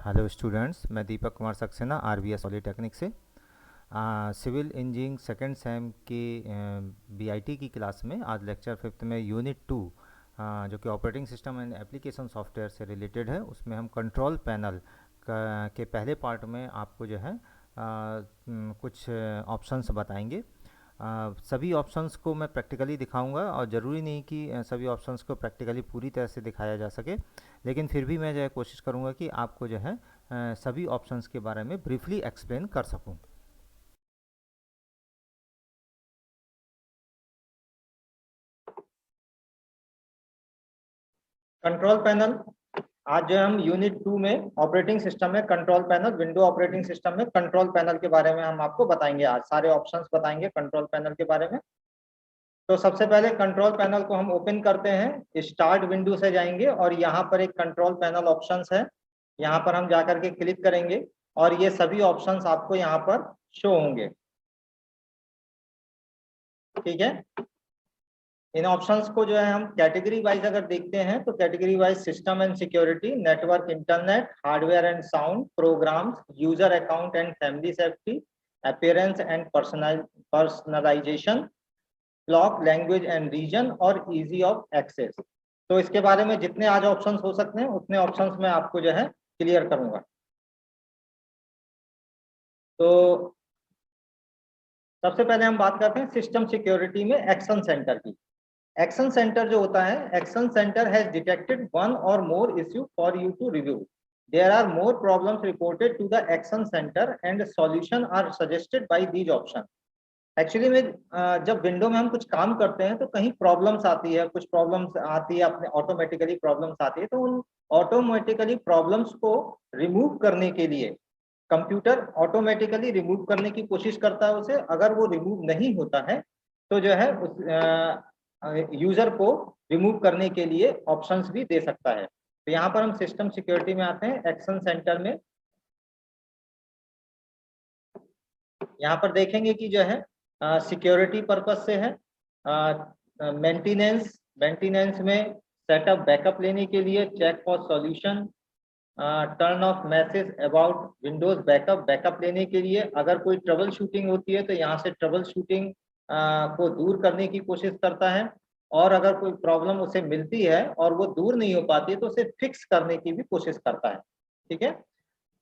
Hello students, मैं Deepak Kumar Saxena RVS polytechnic से civil engineering second same की BIT की क्लास में आज लेक्चर 5th में यूनिट 2 जो कि operating system and application software से रिलेटेड है, उसमें हम कंट्रोल पैनल के पहले पार्ट में आपको जो है कुछ ऑप्शंस बताएंगे। सभी ऑप्शंस को मैं प्रैक्टिकली दिखाऊंगा और ज़रूरी नहीं कि सभी ऑप्शंस को प्रैक्टिकली पूरी तरह से दिखाया जा सके, लेकिन फिर भी मैं जो है कोशिश करूंगा कि आपको जो है सभी ऑप्शंस के बारे में ब्रीफली एक्सप्लेन कर सकूं। Control panel. आज जो हम यूनिट 2 में ऑपरेटिंग सिस्टम में control panel, window operating system में कंट्रोल पैनल के बारे में हम आपको बताएंगे। आज सारे ऑप्शंस बताएंगे कंट्रोल पैनल के बारे में। तो सबसे पहले कंट्रोल पैनल को हम ओपन करते हैं, स्टार्ट विंडो से जाएंगे और यहाँ पर एक कंट्रोल पैनल ऑप्शंस है, यहाँ पर हम जाकर के क्लिक करेंगे और ये सभी ऑप्शंस आपको यहाँ पर शो होंगे। ठीक है, इन ऑप्शंस को जो है हम कैटेगरी वाइज अगर देखते हैं तो category wise system and security, network internet, hardware and sound, programs, user account and family safety, appearance and personalisation, clock, language and region और इजी ऑफ एक्सेस। तो इसके बारे में जितने आज ऑप्शंस हो सकते हैं उतने ऑप्शंस मैं आपको जो है क्लियर करूंगा। तो सबसे पहले हम बात करते हैं सिस्टम सिक्योरिटी में एक्शन सेंटर की। एक्शन सेंटर जो होता है, action centre has detected one or more issue for you to review. There are more problems reported to the action centre and solution are suggested by these option. Actually में जब window में हम कुछ काम करते हैं तो कहीं प्रॉब्लम्स आती है, कुछ प्रॉब्लम्स आती है, अपने ऑटोमेटिकली प्रॉब्लम्स आती है, तो उन ऑटोमेटिकली प्रॉब्लम्स को रिमूव करने के लिए कंप्यूटर ऑटोमेटिकली रिमूव करने की कोशिश करता है उसे। अगर वो रिमूव नहीं होता है तो जो है उस यूजर को रिमूव करने के लिए ऑप्शंस भी दे सकता है। तो यहाँ पर हम सिस्टम सिक्योरिटी में आते हैं, एक्शन सेंटर में। यहाँ पर देखेंगे कि जो है सिक्योरिटी पर्पस से है, मेंटेनेंस में सेटअप बैकअप लेने के लिए, check for solution, turn off message about Windows backup लेने के लिए। अगर कोई ट्रबल शूटिंग होती है तो यहाँ से ट्रबल शूटिंग को दूर करने की कोशिश करता है, और अगर कोई प्रॉब्लम उसे मिलती है और वो दूर नहीं हो पाती है तो उसे फिक्स करने की भी कोशिश करता है। ठीक है,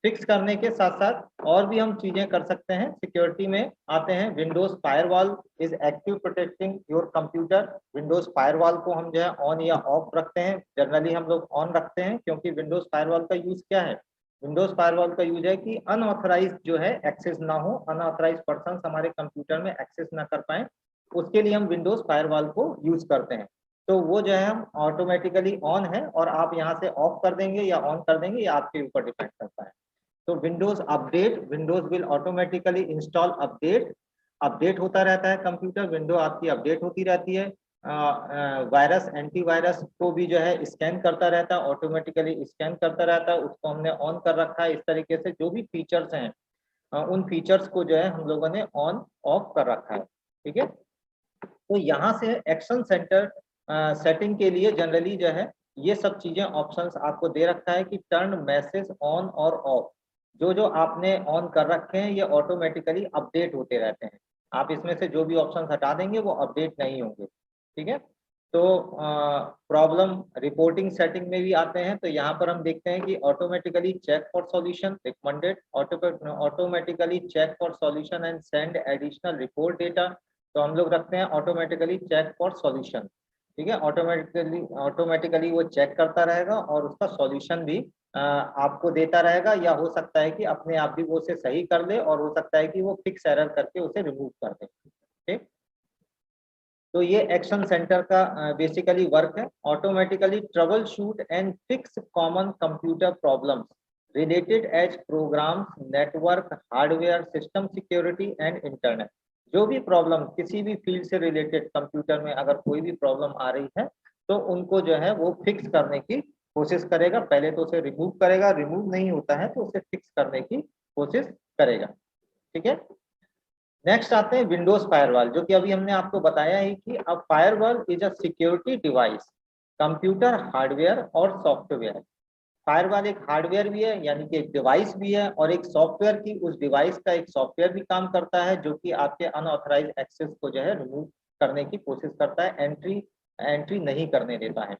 फिक्स करने के साथ साथ और भी हम चीजें कर सकते हैं। सिक्योरिटी में आते हैं, Windows firewall is active protecting your computer. Windows firewall को हम जो है ऑन या ऑफ रखते हैं। जनरली हम लोग ऑन रखते हैं, क्योंकि विंडोज फायरवॉल का यूज क्या है? विंडोज फायरवॉल का यूज है कि अनऑथराइज जो है एक्सेस ना हो, अनऑथराइज पर्सन हमारे कंप्यूटर में एक्सेस ना कर पाए, उसके लिए हम विंडोज फायरवॉल को यूज करते हैं। तो वो जो है हम ऑटोमेटिकली ऑन है, और आप यहाँ से ऑफ कर देंगे या ऑन कर देंगे, ये आपके ऊपर डिपेंड करता है। तो Windows update, Windows will automatically install update. Update होता रहता है कंप्यूटर, विंडो आपकी अपडेट होती रहती है। वायरस, एंटीवायरस को भी जो है स्कैन करता रहता है, ऑटोमेटिकली स्कैन करता रहता है, उसको हमने ऑन कर रखा है। इस तरीके से जो भी फीचर्स हैं उन फीचर्स को जो है हम लोगों ने ऑन ऑफ कर रखा है। ठीक है, तो यहाँ से एक्शन सेंटर सेटिंग के लिए जनरली जो है ये सब चीजें ऑप्शंस आपको दे रखा है कि टर्न मैसेज ऑन और ऑफ। जो जो आपने ऑन कर रखे हैं ये ऑटोमेटिकली अपडेट होते रहते हैं। आप इसमें से जो भी ऑप्शन हटा देंगे वो अपडेट नहीं होंगे। ठीक है, तो प्रॉब्लम रिपोर्टिंग सेटिंग में भी आते हैं। तो यहाँ पर हम देखते हैं कि automatically check for solution recommended, automatically check for solution and send additional report data. तो हम लोग रखते हैं ऑटोमेटिकली चेक फॉर सॉल्यूशन। ठीक है, ऑटोमेटिकली वो चेक करता रहेगा और उसका सॉल्यूशन भी आपको देता रहेगा, या हो सकता है कि अपने आप भी वो उसे सही कर ले, और हो सकता है कि वो फिक्स एरर करके उसे रिमूव कर दे। ठीक, तो ये एक्शन सेंटर का बेसिकली वर्क है। Automatically troubleshoot and fix common computer problems related as programs, network, hardware, system security and internet. जो भी प्रॉब्लम किसी भी फील्ड से रिलेटेड कंप्यूटर में अगर कोई भी प्रॉब्लम आ रही है तो उनको जो है वो फिक्स करने की कोशिश करेगा। पहले तो उसे रिमूव करेगा, रिमूव नहीं होता है तो उसे फिक्स करने की कोशिश करेगा। ठीक है, नेक्स्ट आते हैं विंडोज फायरवॉल, जो कि अभी हमने आपको बताया है कि अब firewall is a security device, computer hardware और सॉफ्टवेयर फायरवॉल एक हार्डवेयर भी है, यानी कि एक डिवाइस भी है, और एक सॉफ्टवेयर की, उस डिवाइस का एक सॉफ्टवेयर भी काम करता है जो कि आपके अनऑथराइज एक्सेस को जो है रिमूव करने की कोशिश करता है, एंट्री नहीं करने देता है।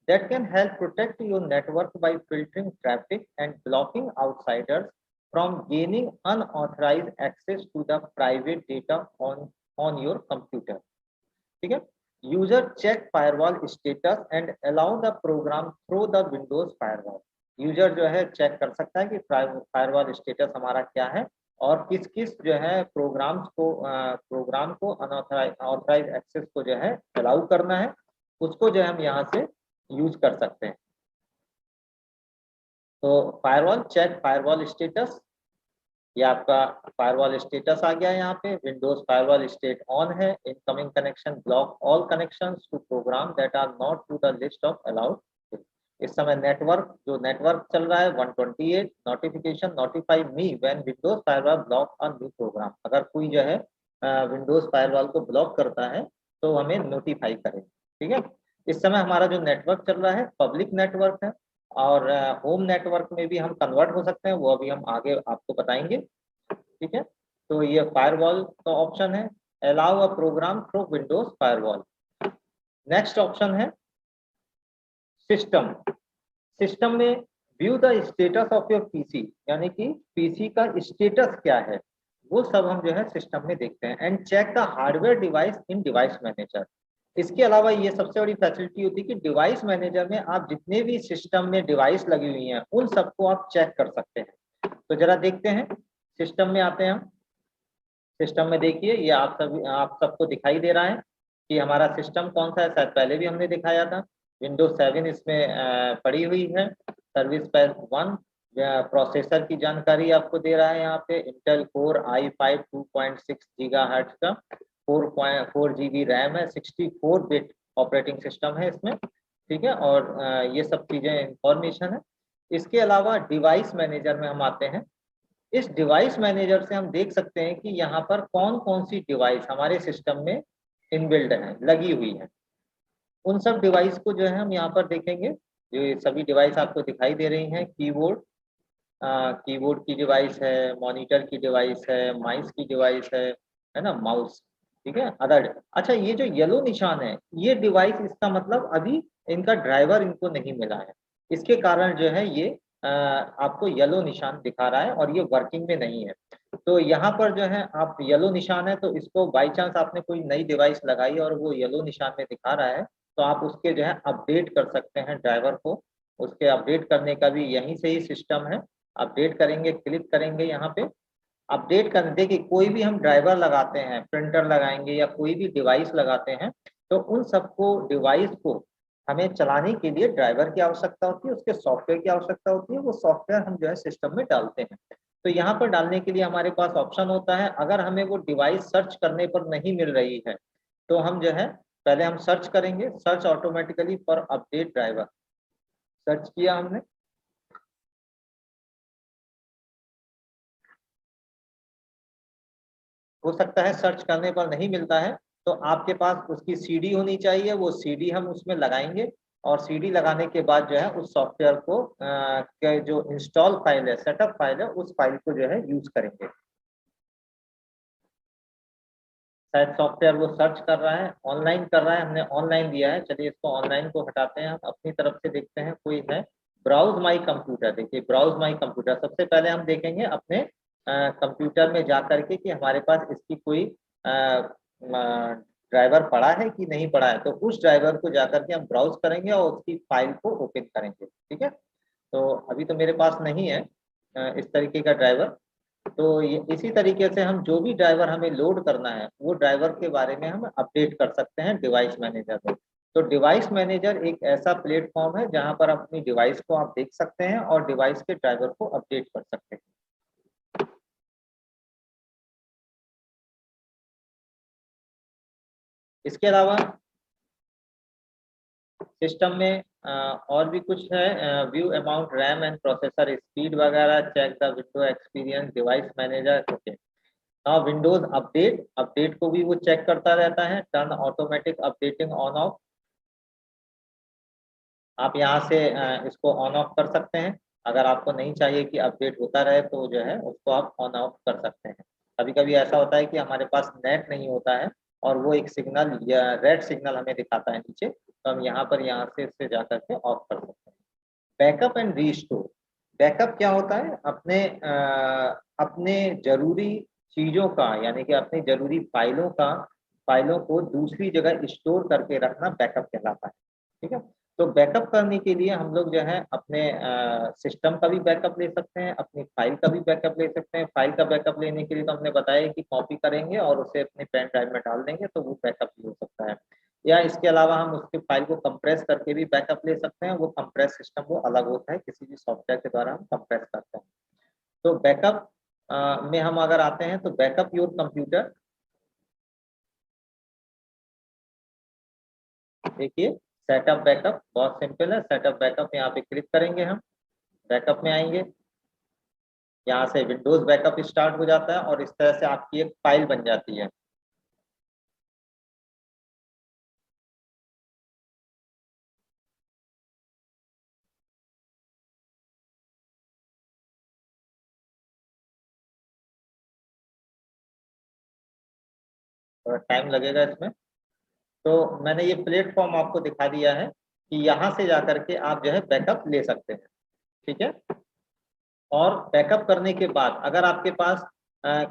That can help protect your network by filtering traffic and blocking outsiders from gaining unauthorized access to the private data on your computer. ठीक है? User check firewall status and allow the program through the Windows firewall. User जो है check कर सकता है कि firewall status हमारा क्या है और किस किस जो है प्रोग्राम को अनऑथराइज एक्सेस को जो है अलाउ करना है, उसको जो है हम यहाँ से यूज कर सकते हैं। तो फायरवॉल चेक फायरवॉल स्टेटस, ये आपका फायरवॉल स्टेटस आ गया यहाँ पे। विंडोज फायरवॉल स्टेट ऑन है। Incoming connection block all connections to program that are not to the list of allowed. इस समय नेटवर्क चल रहा है 128 notification notify me when Windows firewall block on new program. अगर कोई जो है विंडोज फायरवॉल को ब्लॉक करता है तो हमें नोटिफाई करें। ठीक है, इस समय हमारा जो नेटवर्क चल रहा है पब्लिक नेटवर्क है, और होम नेटवर्क में भी हम कन्वर्ट हो सकते हैं, वो अभी हम आगे आपको बताएंगे। ठीक है, तो ये फायरवॉल का ऑप्शन है, allow a program through Windows firewall. Next option है सिस्टम में view the status of your PC, यानी कि पीसी का स्टेटस क्या है वो सब हम जो है सिस्टम में देखते हैं। And check the hardware device in device manager. इसके अलावा ये सबसे बड़ी फैसिलिटी होती है कि डिवाइस मैनेजर में आप जितने भी सिस्टम में डिवाइस लगी हुई हैं उन सबको आप चेक कर सकते हैं। तो जरा देखते हैं, सिस्टम में आते हैं हम। सिस्टम में देखिए ये आप सबको दिखाई दे रहा है कि हमारा सिस्टम कौन सा है, शायद पहले भी हमने दिखाया था। विंडोज 7 इसमें पड़ी हुई है। सर्विस पैक 1 प्रोसेसर की जानकारी आपको दे रहा है यहाँ पे। इंटेल कोर i5 2.6 गीगाहर्ट्ज का 4 GB रैम है, 64 बिट ऑपरेटिंग सिस्टम है इसमें। ठीक है, और ये सब चीजें इंफॉर्मेशन है। इसके अलावा डिवाइस मैनेजर में हम आते हैं। इस डिवाइस मैनेजर से हम देख सकते हैं कि यहाँ पर कौन कौन सी डिवाइस हमारे सिस्टम में इनबिल्ड है, लगी हुई है। उन सब डिवाइस को जो है हम यहाँ पर देखेंगे। जो ये सभी डिवाइस आपको दिखाई दे रही हैं, कीबोर्ड की डिवाइस है, मॉनिटर की डिवाइस है, माउस की डिवाइस है ना, माउस। ठीक है, अदर। अच्छा, ये जो येलो निशान है ये डिवाइस, इसका मतलब अभी इनका ड्राइवर इनको नहीं मिला है, इसके कारण जो है ये आपको येलो निशान दिखा रहा है और ये वर्किंग में नहीं है। तो यहाँ पर जो है आप येलो निशान है, तो इसको बाई चांस आपने कोई नई डिवाइस लगाई और वो येलो निशान में दिखा रहा है तो आप उसके जो है अपडेट कर सकते हैं ड्राइवर को। उसके अपडेट करने का भी यहीं से ही सिस्टम है। अपडेट करेंगे, क्लिक करेंगे यहाँ पे अपडेट कर। देखिए कोई भी हम ड्राइवर लगाते हैं, प्रिंटर लगाएंगे या कोई भी डिवाइस लगाते हैं, तो उन सबको डिवाइस को हमें चलाने के लिए ड्राइवर की आवश्यकता होती है, उसके सॉफ्टवेयर की आवश्यकता होती है। वो सॉफ्टवेयर हम जो है सिस्टम में डालते हैं। तो यहाँ पर डालने के लिए हमारे पास ऑप्शन होता है। अगर हमें वो डिवाइस सर्च करने पर नहीं मिल रही है तो हम जो है पहले हम सर्च करेंगे, search automatically for update driver. Search किया हमने, हो सकता है सर्च करने पर नहीं मिलता है तो आपके पास उसकी सीडी होनी चाहिए, वो सीडी हम उसमें लगाएंगे और सीडी लगाने के बाद जो है उस सॉफ्टवेयर को के जो इंस्टॉल फाइल है, सेटअप फाइल है, उस फाइल को जो है यूज करेंगे। शायद सॉफ्टवेयर वो सर्च कर रहा है, ऑनलाइन कर रहा है, हमने ऑनलाइन दिया है। चलिए इसको ऑनलाइन को हटाते हैं, हम अपनी तरफ से देखते हैं कोई है। ब्राउज माई कंप्यूटर, देखिए ब्राउज माई कंप्यूटर सबसे पहले हम देखेंगे अपने कंप्यूटर में जा करके कि हमारे पास इसकी कोई ड्राइवर पड़ा है कि नहीं पड़ा है। तो उस ड्राइवर को जाकर के हम ब्राउज करेंगे और उसकी फाइल को ओपन करेंगे। ठीक है, तो अभी तो मेरे पास नहीं है इस तरीके का ड्राइवर। तो इसी तरीके से हम जो भी ड्राइवर हमें लोड करना है वो ड्राइवर के बारे में हम अपडेट कर सकते हैं डिवाइस मैनेजर में। तो डिवाइस मैनेजर एक ऐसा प्लेटफॉर्म है जहां पर अपनी डिवाइस को आप देख सकते हैं और डिवाइस के ड्राइवर को अपडेट कर सकते हैं। इसके अलावा सिस्टम में और भी कुछ है, view amount RAM and processor speed वगैरह, check the window experience, device manager. Okay, now Windows update को भी वो चेक करता रहता है। Turn automatic updating on off. आप यहाँ से इसको ऑन ऑफ कर सकते हैं। अगर आपको नहीं चाहिए कि अपडेट होता रहे तो जो है उसको आप ऑन ऑफ कर सकते हैं। कभी कभी ऐसा होता है कि हमारे पास नेट नहीं होता है और वो एक सिग्नल या रेड सिग्नल हमें दिखाता है नीचे, तो हम यहाँ पर यहाँ से इससे जा करके ऑफ कर सकते हैं। Backup and restore. बैकअप क्या होता है? अपने जरूरी चीजों का, यानी कि अपनी जरूरी फाइलों को दूसरी जगह स्टोर करके रखना बैकअप कहलाता है। ठीक है। तो बैकअप करने के लिए हम लोग जो है अपने सिस्टम का भी बैकअप ले सकते हैं, अपनी फाइल का भी बैकअप ले सकते हैं। फाइल का बैकअप लेने के लिए तो हमने बताया कि कॉपी करेंगे और उसे अपने पेन ड्राइव में डाल देंगे तो वो बैकअप भी हो सकता है। या इसके अलावा हम उसके फाइल को कंप्रेस करके भी बैकअप ले सकते हैं। वो कंप्रेस सिस्टम वो अलग होता है, किसी भी सॉफ्टवेयर के द्वारा हम कंप्रेस करते हैं। तो बैकअप में हम अगर आते हैं तो बैकअप योर कंप्यूटर, देखिए सेटअप बैकअप बहुत सिंपल है। सेटअप बैकअप यहाँ पे क्लिक करेंगे, हम बैकअप में आएंगे, यहाँ से विंडोज बैकअप स्टार्ट हो जाता है और इस तरह से आपकी एक फाइल बन जाती है। थोड़ा टाइम लगेगा इसमें। तो मैंने ये प्लेटफॉर्म आपको दिखा दिया है कि यहाँ से जाकर के आप जो है बैकअप ले सकते हैं। ठीक है। और बैकअप करने के बाद अगर आपके पास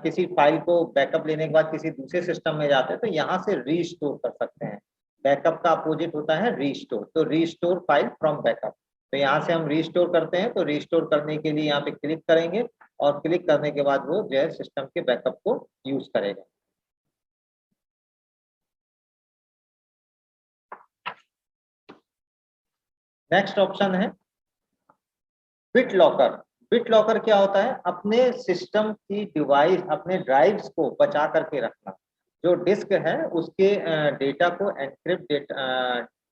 किसी फाइल को बैकअप लेने के बाद किसी दूसरे सिस्टम में जाते हैं तो यहाँ से रीस्टोर कर सकते हैं। बैकअप का अपोजिट होता है रीस्टोर, तो रीस्टोर फाइल फ्रॉम बैकअप। तो यहाँ से हम रीस्टोर करते हैं, तो रीस्टोर करने के लिए यहाँ पे क्लिक करेंगे और क्लिक करने के बाद वो जो है सिस्टम के बैकअप को यूज करेगा। नेक्स्ट ऑप्शन है बिट लॉकर। बिट लॉकर क्या होता है? अपने सिस्टम की डिवाइस, अपने ड्राइव्स को बचा करके रखना। जो डिस्क है उसके डेटा को एनक्रिप्ट,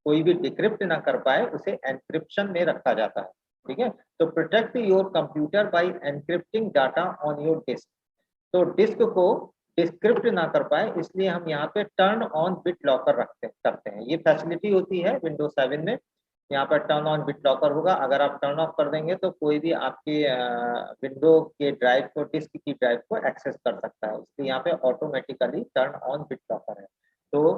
कोई भी डिक्रिप्ट ना कर पाए उसे एनक्रिप्शन में रखा जाता है। ठीक है। तो protect your computer by encrypting data on your disk. तो डिस्क को डिस्क्रिप्ट ना कर पाए इसलिए हम यहाँ पे टर्न ऑन बिट लॉकर करते हैं। ये फैसिलिटी होती है विंडोज 7 में। यहाँ पर टर्न ऑन बिट लॉकर होगा। अगर आप टर्न ऑफ कर देंगे तो कोई भी आपके विंडो के ड्राइव को, डिस्क की ड्राइव को एक्सेस कर सकता है, इसलिए यहाँ पे automatically turn on BitLocker है। तो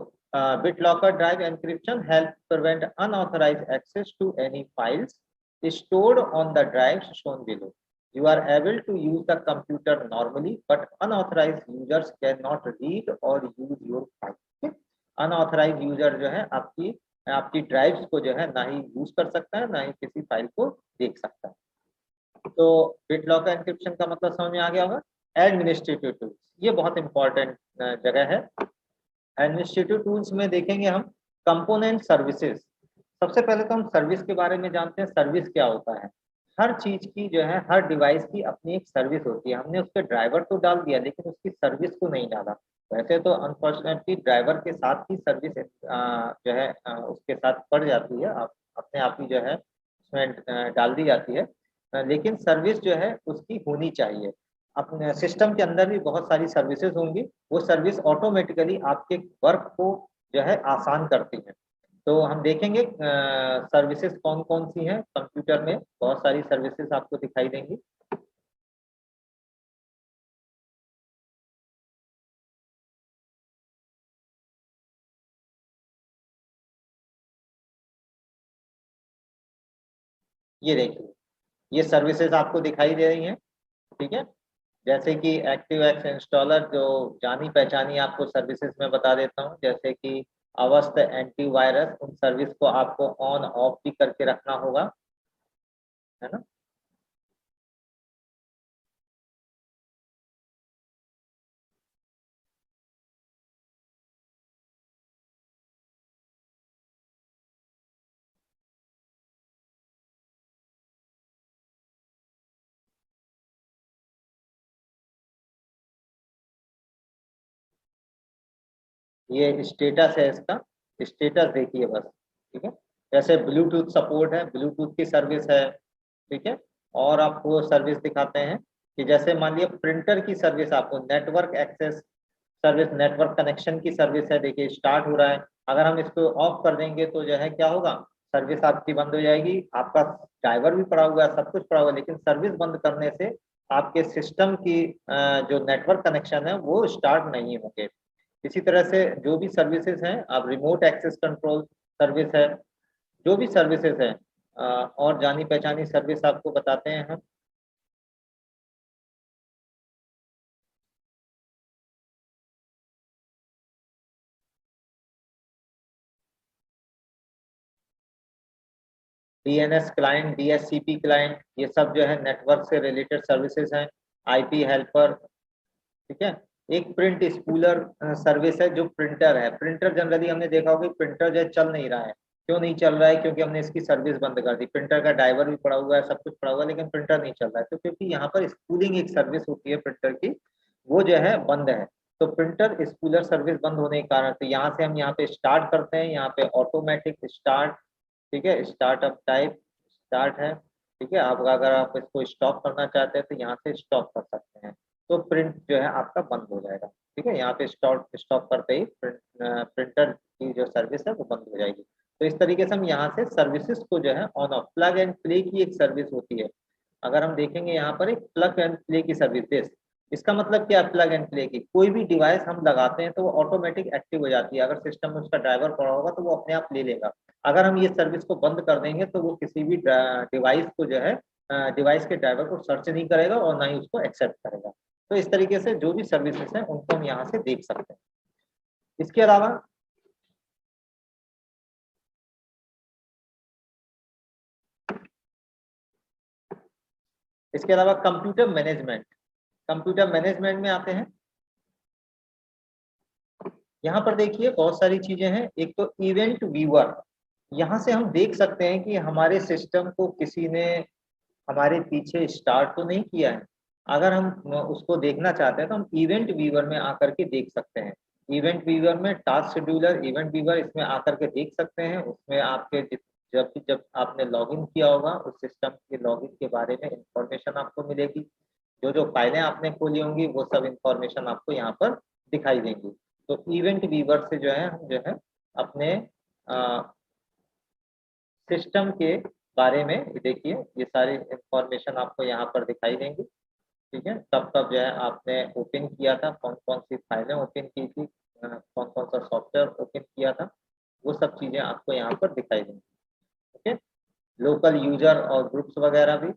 BitLocker drive encryption help prevent unauthorised access to any files stored on the drives shown below. You are able to use the computer normally, but unauthorized users cannot read or use your file. Unauthorised user जो है आपकी आपकी drives को जो है ना ही use कर सकता है, ना ही किसी फाइल को देख सकता है। तो बिट लॉकर एनक्रिप्शन का मतलब समझ में आ गया होगा। एडमिनिस्ट्रेटिव टूल्स, ये बहुत इंपॉर्टेंट जगह है। एडमिनिस्ट्रेटिव टूल्स में देखेंगे हम कंपोनेंट सर्विसेज। सबसे पहले तो हम सर्विस के बारे में जानते हैं। सर्विस क्या होता है? हर चीज की जो है, हर डिवाइस की अपनी एक सर्विस होती है। हमने उसके ड्राइवर तो डाल दिया लेकिन उसकी सर्विस को नहीं डाला। वैसे तो अनफॉर्चुनेटली ड्राइवर के साथ ही सर्विस जो है उसके साथ पड़ जाती है, आप अपने आप ही जो है उसमें डाल दी जाती है। लेकिन सर्विस जो है उसकी होनी चाहिए। अपने सिस्टम के अंदर भी बहुत सारी सर्विसेज होंगी, वो सर्विस ऑटोमेटिकली आपके वर्क को जो है आसान करती है। तो हम देखेंगे सर्विसेज कौन कौन सी हैं। कंप्यूटर में बहुत सारी सर्विसेज आपको दिखाई देंगी। ये देखिए, ये सर्विसेज आपको दिखाई दे रही हैं। ठीक है। जैसे कि एक्टिव एक्स इंस्टॉलर, जो जानी पहचानी आपको सर्विसेज में बता देता हूँ, जैसे कि अवस्थ एंटीवायरस, उन सर्विस को आपको ऑन ऑफ भी करके रखना होगा, है ना। ये स्टेटस है इसका, स्टेटस देखिए बस। ठीक है। जैसे ब्लूटूथ सपोर्ट है, ब्लूटूथ की सर्विस है। ठीक है। और आपको सर्विस दिखाते हैं कि जैसे मान लिया प्रिंटर की सर्विस, आपको network access service, network connection की सर्विस है। देखिए स्टार्ट हो रहा है। अगर हम इसको ऑफ कर देंगे तो जो है क्या होगा, सर्विस आपकी बंद हो जाएगी। आपका ड्राइवर भी पड़ा हुआ है, सब कुछ पड़ा हुआ है, लेकिन सर्विस बंद करने से आपके सिस्टम की जो नेटवर्क कनेक्शन है वो स्टार्ट नहीं होंगे। इसी तरह से जो भी सर्विसेज हैं, आप रिमोट एक्सेस कंट्रोल सर्विस है, जो भी सर्विसेज हैं और जानी पहचानी सर्विस आपको बताते हैं हम। डीएनएस क्लाइंट, डीएचसीपी क्लाइंट, ये सब जो है नेटवर्क से रिलेटेड सर्विसेज हैं। आईपी हेल्पर, ठीक है। एक प्रिंट स्पूलर सर्विस है, जो प्रिंटर है। प्रिंटर जनरली हमने देखा होगा कि प्रिंटर जो है चल नहीं रहा है। क्यों नहीं चल रहा है? क्योंकि हमने इसकी सर्विस बंद कर दी। प्रिंटर का ड्राइवर भी पड़ा हुआ है, सब कुछ पड़ा हुआ है, लेकिन प्रिंटर नहीं चल रहा है। तो क्योंकि यहाँ पर स्पूलिंग एक सर्विस होती है प्रिंटर की, वो जो है बंद है। तो प्रिंटर स्पूलर सर्विस बंद होने के कारण, तो यहाँ से हम यहाँ पे स्टार्ट करते हैं, यहाँ पे ऑटोमेटिक स्टार्ट, ठीक है, स्टार्टअप टाइप स्टार्ट है, ठीक है। आप अगर आप इसको स्टॉप करना चाहते हैं तो यहाँ से स्टॉप कर सकते हैं। तो प्रिंट जो है आपका बंद हो जाएगा, ठीक है। यहाँ पे स्टॉप करते ही प्रिंटर की जो सर्विस है वो बंद हो जाएगी। तो इस तरीके से हम यहाँ से सर्विसेज को जो है on off, plug and play की एक सर्विस होती है। अगर हम देखेंगे यहाँ पर एक प्लग एंड प्ले की सर्विस, इसका मतलब क्या है? प्लग एंड प्ले की कोई भी डिवाइस हम लगाते हैं तो वो ऑटोमेटिक एक्टिव हो जाती है। अगर सिस्टम में उसका ड्राइवर पड़ा होगा तो वो अपने आप ले लेगा। अगर हम ये सर्विस को बंद कर देंगे तो वो किसी भी डिवाइस को जो है डिवाइस के ड्राइवर को सर्च नहीं करेगा और ना ही उसको एक्सेप्ट करेगा। तो इस तरीके से जो भी सर्विसेज हैं उनको हम यहाँ से देख सकते हैं। इसके अलावा कंप्यूटर मैनेजमेंट, कंप्यूटर मैनेजमेंट में आते हैं। यहाँ पर देखिए बहुत सारी चीजें हैं। एक तो इवेंट व्यूअर, यहाँ से हम देख सकते हैं कि हमारे सिस्टम को किसी ने हमारे पीछे स्टार्ट तो नहीं किया है। अगर हम उसको देखना चाहते हैं तो हम इवेंट व्यूअर में आकर के देख सकते हैं। इवेंट व्यूअर में टास्क शेड्यूलर, इवेंट व्यूअर, इसमें आकर के देख सकते हैं। उसमें आपके जब आपने लॉगिन किया होगा उस सिस्टम के लॉगिन के बारे में इंफॉर्मेशन आपको मिलेगी। जो जो फाइलें आपने खोली होंगी वो सब इंफॉर्मेशन आपको यहाँ पर दिखाई देंगी। तो इवेंट व्यूअर से जो है हम जो है अपने सिस्टम के बारे में देखिए, ये सारी इंफॉर्मेशन आपको यहाँ पर दिखाई देंगी, ठीक है। कब कब जो है आपने ओपन किया था, कौन कौन सी फाइलें ओपन की थी, कौन कौन सा सॉफ्टवेयर ओपन किया था, वो सब चीजें आपको यहाँ पर दिखाई देंगी, ठीक है। लोकल यूजर और ग्रुप्स वगैरह भी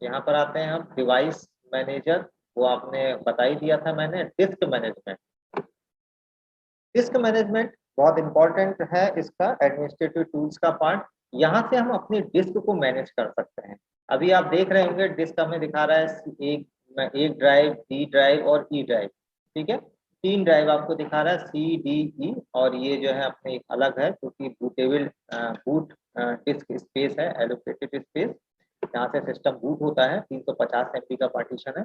यहाँ पर आते हैं। हम डिवाइस मैनेजर, वो आपने बता ही दिया था मैंने। डिस्क मैनेजमेंट, डिस्क मैनेजमेंट बहुत इंपॉर्टेंट है, इसका एडमिनिस्ट्रेटिव टूल्स का पार्ट। यहाँ से हम अपनी डिस्क को मैनेज कर सकते हैं। अभी आप देख रहे होंगे डिस्क हमें दिखा रहा है एक ड्राइव, डी ड्राइव और ई ड्राइव, ठीक है। 3 ड्राइव आपको दिखा रहा है, सी डी ई, और ये जो है अपने एक अलग है क्योंकि बूटेबल बूट डिस्क स्पेस है, एलोकेटेड स्पेस, यहाँ से सिस्टम बूट होता है। 350 MB का पार्टीशन है।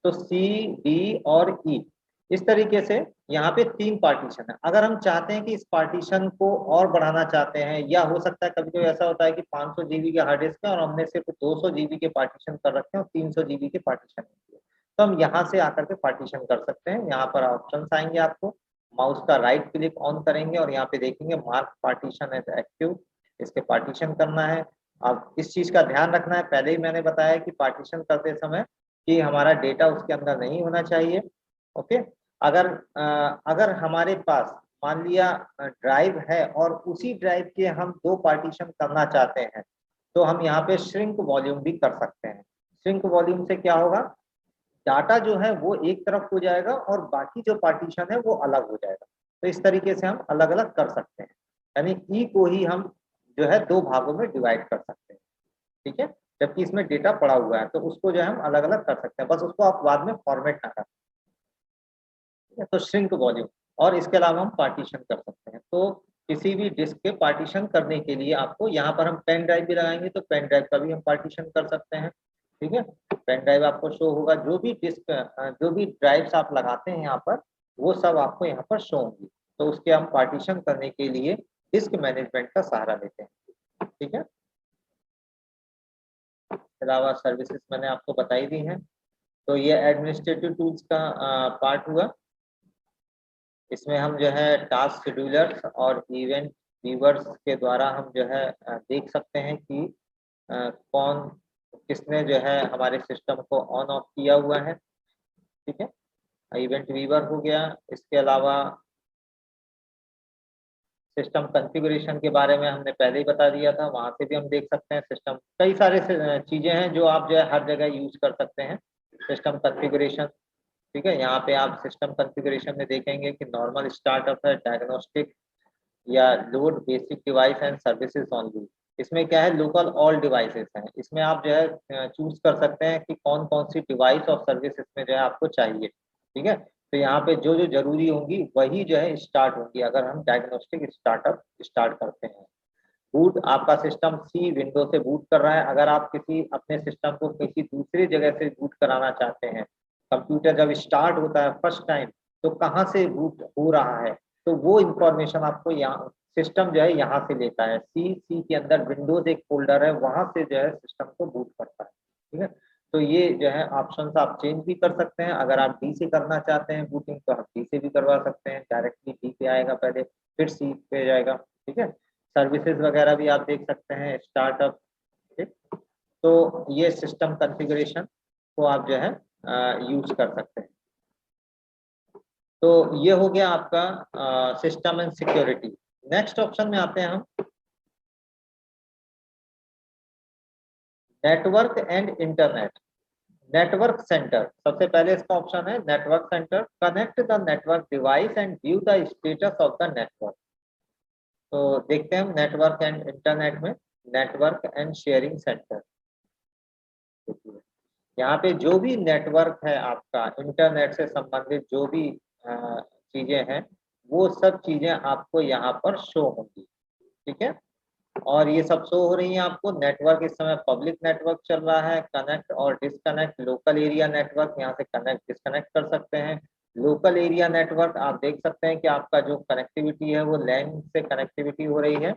तो सी, डी और ई, इस तरीके से यहाँ पे 3 पार्टीशन है। अगर हम चाहते हैं कि इस पार्टीशन को और बढ़ाना चाहते हैं, या हो सकता है कभी कभी ऐसा होता है कि 500 GB के हार्ड डिस्क है और हमने सिर्फ 200 GB के पार्टीशन कर रखे हैं और 300 GB के पार्टीशन नहीं, तो हम यहाँ से आकर के पार्टीशन कर सकते हैं। यहाँ पर ऑप्शन आएंगे, आपको माउस का राइट क्लिक ऑन करेंगे और यहाँ पे देखेंगे मार्क पार्टीशन एज एक्टिव, इसके पार्टीशन करना है। अब इस चीज का ध्यान रखना है, पहले ही मैंने बताया कि पार्टीशन करते समय कि हमारा डेटा उसके अंदर नहीं होना चाहिए, ओके। अगर हमारे पास मान लिया ड्राइव है और उसी ड्राइव के हम 2 पार्टीशन करना चाहते हैं, तो हम यहाँ पे श्रिंक वॉल्यूम भी कर सकते हैं। श्रिंक वॉल्यूम से क्या होगा, डाटा जो है वो एक तरफ हो जाएगा और बाकी जो पार्टीशन है वो अलग हो जाएगा। तो इस तरीके से हम अलग अलग कर सकते हैं, यानी ई को ही हम जो है 2 भागों में डिवाइड कर सकते हैं, ठीक है। जबकि इसमें डेटा पड़ा हुआ है तो उसको जो है हम अलग अलग कर सकते हैं, बस उसको आप बाद में फॉर्मेट ना करें, ठीक है। तो श्रिंक वॉल्यूम, और इसके अलावा हम पार्टीशन कर सकते हैं। तो किसी भी डिस्क के पार्टीशन करने के लिए आपको यहाँ पर हम पेन ड्राइव भी लगाएंगे तो पेन ड्राइव का भी हम पार्टीशन कर सकते हैं, ठीक है। पेन ड्राइव आपको शो होगा, जो भी डिस्क जो भी ड्राइव्स आप लगाते हैं यहाँ पर वो सब आपको यहाँ पर शो होंगी। तो उसके हम पार्टीशन करने के लिए डिस्क मैनेजमेंट का सहारा लेते हैं, ठीक है। अलावा सर्विसेज मैंने आपको बताई दी हैं। तो ये एडमिनिस्ट्रेटिव टूल्स का पार्ट हुआ। इसमें हम जो है टास्क शेड्यूलर्स और इवेंट व्यूवर्स के द्वारा हम जो है देख सकते हैं कि कौन किसने जो है हमारे सिस्टम को ऑन ऑफ किया हुआ है। ठीक है, इवेंट व्यूवर हो गया। इसके अलावा सिस्टम कॉन्फ़िगरेशन के बारे में हमने पहले ही बता दिया था, वहां से भी हम देख सकते हैं। सिस्टम कई सारे चीजें हैं जो आप जो है हर जगह यूज कर सकते हैं। सिस्टम कॉन्फ़िगरेशन, ठीक है, यहाँ पे आप सिस्टम कॉन्फ़िगरेशन में देखेंगे कि नॉर्मल स्टार्टअप है, डायग्नोस्टिक या load basic device and services only. इसमें क्या है, लोकल ऑल डिवाइसेस हैं। इसमें आप जो है चूज कर सकते हैं कि कौन कौन सी डिवाइस और सर्विस इसमें जो है आपको चाहिए। ठीक है, तो यहाँ पे जो जो जरूरी होंगी वही जो है स्टार्ट होंगी अगर हम डायग्नोस्टिक स्टार्टअप स्टार्ट करते हैं। बूट, आपका सिस्टम सी विंडो से बूट कर रहा है। अगर आप किसी अपने सिस्टम को किसी दूसरी जगह से बूट कराना चाहते हैं, कंप्यूटर जब स्टार्ट होता है फर्स्ट टाइम तो कहाँ से बूट हो रहा है, तो वो इंफॉर्मेशन आपको यहाँ सिस्टम जो है यहाँ से लेता है। सी के अंदर विंडोज एक फोल्डर है, वहां से जो है सिस्टम को बूट करता है। ठीक है, तो ये जो है ऑप्शन आप चेंज भी कर सकते हैं। अगर आप डी से करना चाहते हैं बूटिंग तो आप डी से भी करवा सकते हैं, डायरेक्टली डी पे आएगा पहले, फिर सी पे जाएगा। ठीक है, सर्विसेज वगैरह भी आप देख सकते हैं, स्टार्टअप। ठीक, तो ये सिस्टम कॉन्फ़िगरेशन को आप जो है यूज कर सकते हैं। तो ये हो गया आपका system and security. Next option में आते हैं हम, network and internet. Network centre, सबसे पहले इसका ऑप्शन है network centre. Connect the network device and view the status of the network. तो देखते हैं हम नेटवर्क एंड इंटरनेट में, नेटवर्क एंड शेयरिंग सेंटर। यहाँ पे जो भी नेटवर्क है आपका, इंटरनेट से संबंधित जो भी चीजें हैं, वो सब चीजें आपको यहाँ पर शो होंगी। ठीक है, और ये सब शो हो रही है आपको। नेटवर्क इस समय पब्लिक नेटवर्क चल रहा है। कनेक्ट और डिस्कनेक्ट, लोकल एरिया नेटवर्क, यहाँ से कनेक्ट डिस्कनेक्ट कर सकते हैं। लोकल एरिया नेटवर्क आप देख सकते हैं कि आपका जो कनेक्टिविटी है वो लैन से कनेक्टिविटी हो रही है।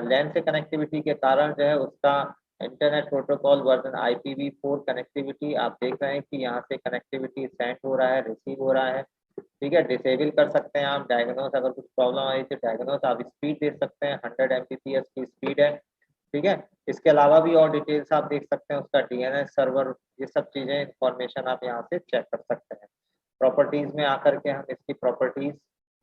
लैन से कनेक्टिविटी के कारण जो है उसका internet protocol version IPv4 connectivity आप देख रहे हैं कि यहाँ से कनेक्टिविटी सेंड हो रहा है, रिसीव हो रहा है। ठीक है, डिसेबल कर सकते हैं आप डायग्नोस, अगर कुछ प्रॉब्लम आई तो डायग्नोस आप स्पीड दे सकते हैं, 100 Mbps की स्पीड है। ठीक है, इसके अलावा भी और डिटेल्स आप देख सकते हैं, उसका DNS सर्वर, ये सब चीजें इंफॉर्मेशन आप यहाँ से चेक कर सकते हैं। प्रॉपर्टीज में आकर के हम इसकी प्रॉपर्टीज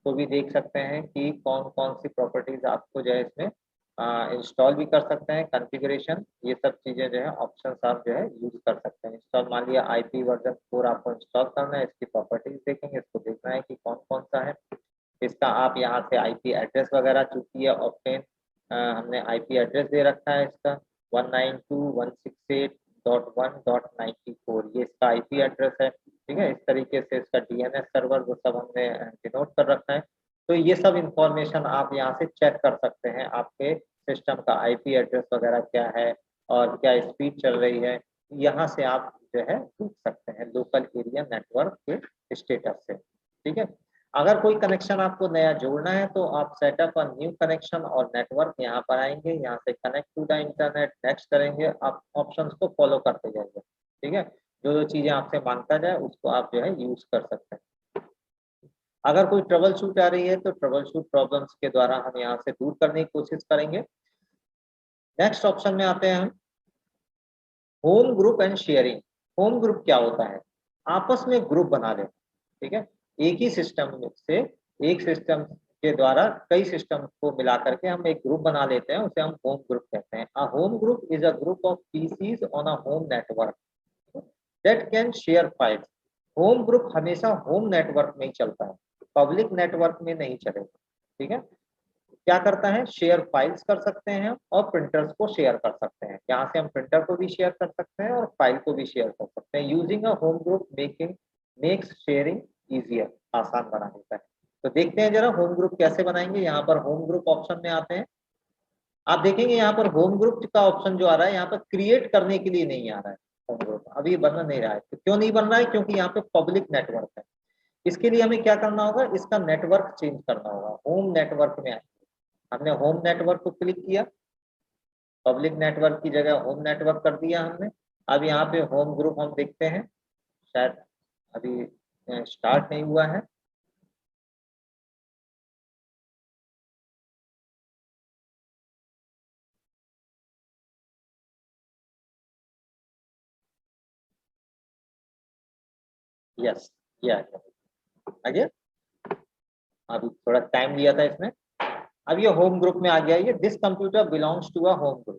को भी देख सकते हैं कि कौन कौन सी प्रॉपर्टीज आपको जो है इसमें इंस्टॉल भी कर सकते हैं। कॉन्फ़िगरेशन, ये सब चीजें जो है ऑप्शन आप जो है यूज कर सकते हैं। इंस्टॉल, मान लिया IP वर्जन 4 आपको इंस्टॉल करना है, इसकी प्रॉपर्टीज देखेंगे, इसको देखना है कि कौन कौन सा है। इसका आप यहाँ से IP एड्रेस वगैरह, चूंकि है ऑप्टेन, हमने IP एड्रेस दे रखा है इसका 192.168.1.94, ये इसका IP एड्रेस है। ठीक है, इस तरीके से इसका DNS सर्वर वो सब हमने डिनोट कर रखा है। तो ये सब इंफॉर्मेशन आप यहाँ से चेक कर सकते हैं, आपके सिस्टम का IP एड्रेस वगैरह क्या है और क्या स्पीड चल रही है, यहाँ से आप जो है पूछ सकते हैं लोकल एरिया नेटवर्क के स्टेटस से। ठीक है, अगर कोई कनेक्शन आपको नया जोड़ना है तो आप सेटअप अ न्यू कनेक्शन और नेटवर्क यहाँ पर आएंगे, यहाँ से connect to the internet next करेंगे, आप ऑप्शंस को फॉलो करते जाएंगे। ठीक है, जो जो चीजें आपसे मांगता जाए उसको आप जो है यूज कर सकते हैं। अगर कोई ट्रबल शूट आ रही है तो ट्रबल शूट प्रॉब्लम्स के द्वारा हम यहाँ से दूर करने की कोशिश करेंगे। नेक्स्ट ऑप्शन में आते हैं हम, home group and sharing. Home group क्या होता है, आपस में ग्रुप बना लेना। ठीक है, एक ही सिस्टम से, एक सिस्टम के द्वारा कई सिस्टम को मिला करके हम एक ग्रुप बना लेते हैं, उसे हम होम ग्रुप कहते हैं। अ home group is a group of PCs on a home network that can share files. Home group हमेशा होम नेटवर्क में ही चलता है, पब्लिक नेटवर्क में नहीं चलेगा। ठीक है, क्या करता है, शेयर फाइल्स कर सकते हैं और प्रिंटर्स को शेयर कर सकते हैं। यहाँ से हम प्रिंटर को भी शेयर कर सकते हैं और फाइल को भी शेयर कर सकते हैं। Using a home group making makes sharing easier, आसान बना देता है। तो देखते हैं जरा होम ग्रुप कैसे बनाएंगे। यहाँ पर होम ग्रुप ऑप्शन में आते हैं, आप देखेंगे यहाँ पर होम ग्रुप का ऑप्शन जो आ रहा है, यहाँ पर क्रिएट करने के लिए नहीं आ रहा है। होम ग्रुप अभी बन नहीं रहा है, तो क्यों नहीं बन रहा है, क्योंकि यहाँ पे पब्लिक नेटवर्क है। इसके लिए हमें क्या करना होगा, इसका नेटवर्क चेंज करना होगा। होम नेटवर्क में हमने होम नेटवर्क को क्लिक किया, पब्लिक नेटवर्क की जगह होम नेटवर्क कर दिया हमने। अब यहाँ पे होम ग्रुप हम देखते हैं, शायद अभी स्टार्ट नहीं हुआ है। यस, या आगे अभी थोड़ा टाइम लिया था इसमें। अब ये होम ग्रुप में आ गया, ये this computer belongs to a home group.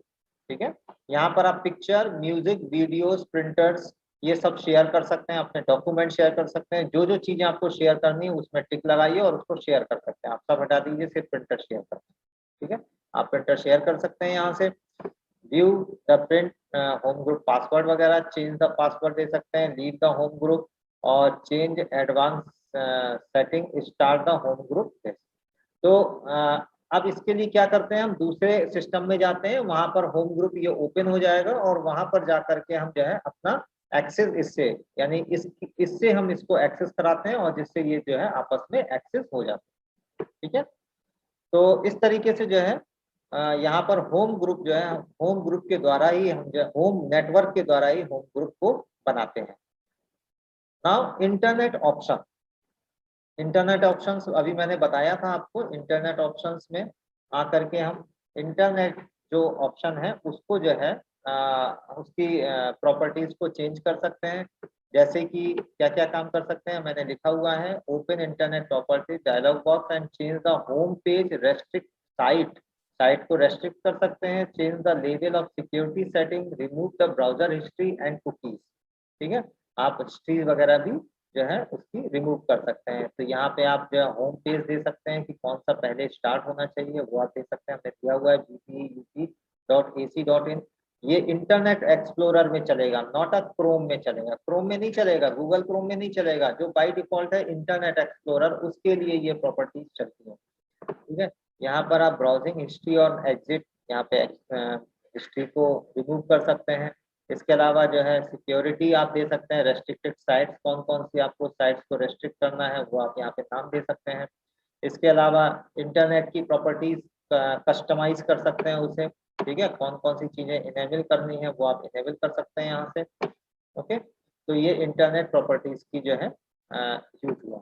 ठीक है, यहाँ पर आप पिक्चर, म्यूजिक, वीडियोस, प्रिंटर्स ये सब शेयर कर सकते हैं, अपने डॉक्यूमेंट शेयर कर सकते हैं। जो जो चीजें आपको शेयर करनी है उसमें टिक लगाइए और उसको शेयर कर सकते हैं। आप सब हटा दीजिए, सिर्फ प्रिंटर शेयर कर सकते हैं। ठीक है, आप प्रिंटर शेयर कर सकते हैं यहाँ से। View the print home group password वगैरह, चेंज द पासवर्ड दे सकते हैं, लीव द होम ग्रुप और change advance setting, start the home group. तो अब इसके लिए क्या करते हैं, हम दूसरे सिस्टम में जाते हैं, वहां पर होम ग्रुप ये ओपन हो जाएगा और वहां पर जाकर के हम जो है अपना एक्सेस इससे, यानी इससे हम इसको एक्सेस कराते हैं और जिससे ये जो है आपस में एक्सेस हो जाता है। ठीक है, तो इस तरीके से जो है यहाँ पर होम ग्रुप जो है, होम ग्रुप के द्वारा ही हम जो होम नेटवर्क के द्वारा ही होम ग्रुप को बनाते हैं। Now internet option, internet options अभी मैंने बताया था आपको। इंटरनेट ऑप्शंस में आकर के हम इंटरनेट जो ऑप्शन है उसको जो है उसकी प्रॉपर्टीज को चेंज कर सकते हैं। जैसे कि क्या क्या काम कर सकते हैं, मैंने लिखा हुआ है, open internet property dialog box and change the home page, restrict site, site को रेस्ट्रिक्ट कर सकते हैं, change the level of security setting, remove the browser history and cookies. ठीक है, आप हिस्ट्री वगैरह भी जो है उसकी रिमूव कर सकते हैं। तो यहाँ पे आप जो है होम पेज दे सकते हैं कि कौन सा पहले स्टार्ट होना चाहिए, वो आप दे सकते हैं। हमने दिया हुआ है bpup.ac.in। ये इंटरनेट एक्सप्लोरर में चलेगा, नॉट अ क्रोम में चलेगा। क्रोम में नहीं चलेगा, गूगल क्रोम में नहीं चलेगा। जो बाय डिफॉल्ट है इंटरनेट एक्सप्लोरर, उसके लिए ये प्रॉपर्टीज चलती है। ठीक है, यहाँ पर आप ब्राउजिंग हिस्ट्री और एग्जिट, यहाँ पे हिस्ट्री को रिमूव कर सकते हैं। इसके अलावा जो है सिक्योरिटी आप दे सकते हैं, रेस्ट्रिक्टेड साइट्स, कौन कौन सी आपको साइट्स को रेस्ट्रिक्ट करना है वो आप यहाँ पे नाम दे सकते हैं। इसके अलावा इंटरनेट की प्रॉपर्टीज कस्टमाइज कर सकते हैं उसे। ठीक है, कौन कौन सी चीजें इनेबल करनी है वो आप इनेबल कर सकते हैं यहाँ से। ओके, तो ये इंटरनेट प्रॉपर्टीज की जो है यूज हुआ।